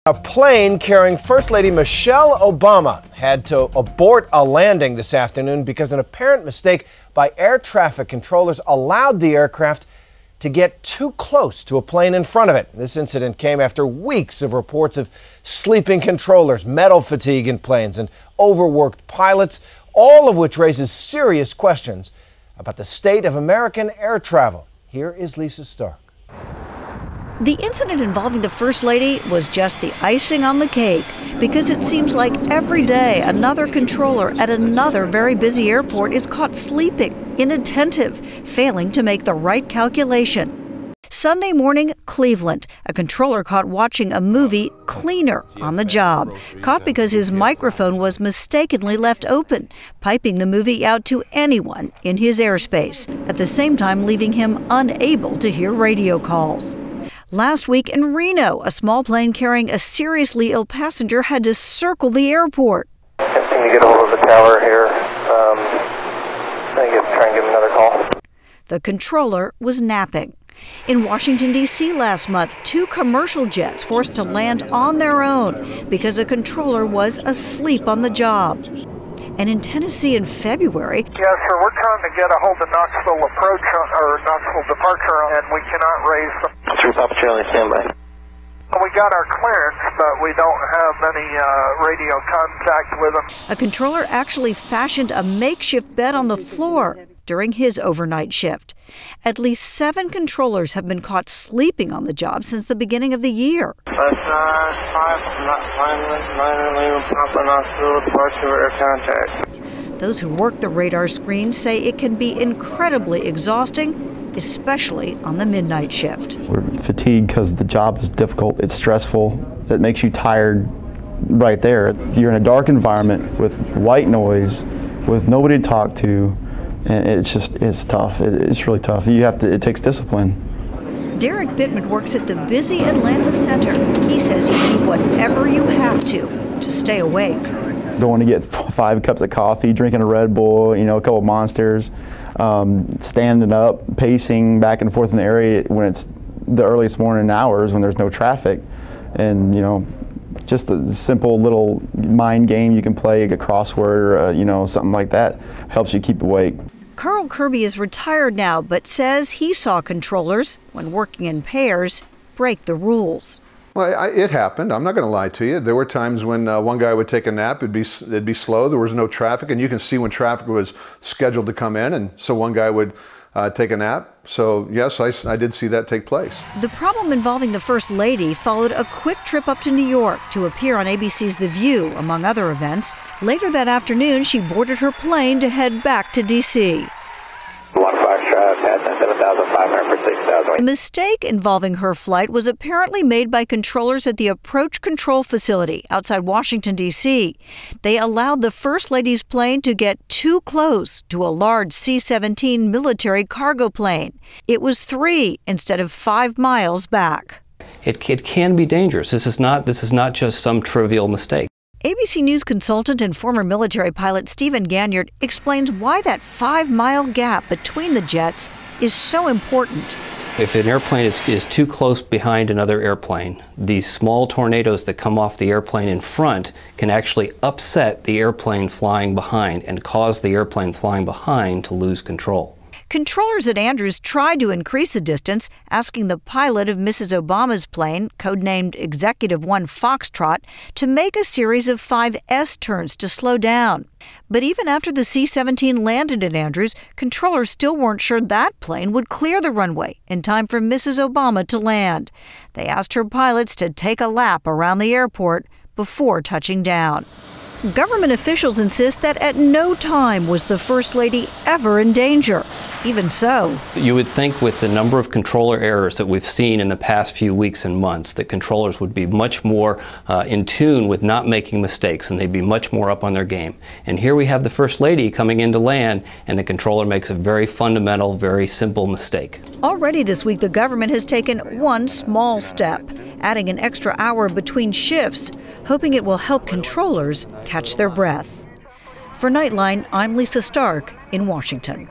A plane carrying First Lady Michelle Obama had to abort a landing this afternoon because an apparent mistake by air traffic controllers allowed the aircraft to get too close to a plane in front of it. This incident came after weeks of reports of sleeping controllers, metal fatigue in planes, and overworked pilots, all of which raises serious questions about the state of American air travel. Here is Lisa Stark. The incident involving the First Lady was just the icing on the cake, because it seems like every day another controller at another very busy airport is caught sleeping, inattentive, failing to make the right calculation. Sunday morning, Cleveland, a controller caught watching a movie, Cleaner, on the job, caught because his microphone was mistakenly left open, piping the movie out to anyone in his airspace, at the same time leaving him unable to hear radio calls. Last week in Reno, a small plane carrying a seriously ill passenger had to circle the airport. Can you get a hold of the tower here? Try and give him another call. The controller was napping. In Washington, D.C. last month, 2 commercial jets forced to land on their own because a controller was asleep on the job. And in Tennessee in February, yes, sir, we're trying to get a hold of Knoxville approach or Knoxville departure, and we cannot raise them. 3 Papa Charlie, standby. We got our clearance, but we don't have any radio contact with them. A controller actually fashioned a makeshift bed on the floor during his overnight shift. At least 7 controllers have been caught sleeping on the job since the beginning of the year. Those who work the radar screen say it can be incredibly exhausting, especially on the midnight shift. We're fatigued because the job is difficult, it's stressful, it makes you tired right there. You're in a dark environment with white noise, with nobody to talk to, and it's tough. It's really tough. It takes discipline. Derek Bittman works at the busy Atlanta Center. He says you do whatever you have to stay awake. Going to get 5 cups of coffee, drinking a Red Bull, a couple of Monsters, standing up, pacing back and forth in the area when it's the earliest morning hours when there's no traffic, and just a simple little mind game you can play, a crossword or something like that helps you keep awake. Carl Kirby is retired now, but says he saw controllers, when working in pairs, break the rules. Well, it happened. I'm not going to lie to you. There were times when one guy would take a nap. It'd be slow. There was no traffic, and you can see when traffic was scheduled to come in, and so one guy would take a nap. So yes, I did see that take place. The problem involving the First Lady followed a quick trip up to New York to appear on ABC's The View, among other events. Later that afternoon, she boarded her plane to head back to D.C. The mistake involving her flight was apparently made by controllers at the approach control facility outside Washington, D.C. They allowed the First Lady's plane to get too close to a large C-17 military cargo plane. It was 3 instead of 5 miles back. It can be dangerous. This is not just some trivial mistake. ABC News consultant and former military pilot Stephen Ganyard explains why that 5-mile gap between the jets is so important. If an airplane is too close behind another airplane, these small tornadoes that come off the airplane in front can actually upset the airplane flying behind and cause the airplane flying behind to lose control. Controllers at Andrews tried to increase the distance, asking the pilot of Mrs. Obama's plane, codenamed Executive 1 Foxtrot, to make a series of 5 S-turns to slow down. But even after the C-17 landed at Andrews, controllers still weren't sure that plane would clear the runway in time for Mrs. Obama to land. They asked her pilots to take a lap around the airport before touching down. Government officials insist that at no time was the First Lady ever in danger. Even so, you would think with the number of controller errors that we've seen in the past few weeks and months that controllers would be much more in tune with not making mistakes, and they'd be much more up on their game. And here we have the First Lady coming into land, and the controller makes a very fundamental, very simple mistake. Already this week, the government has taken one small step, adding an extra hour between shifts, hoping it will help controllers catch their breath. For Nightline, I'm Lisa Stark in Washington.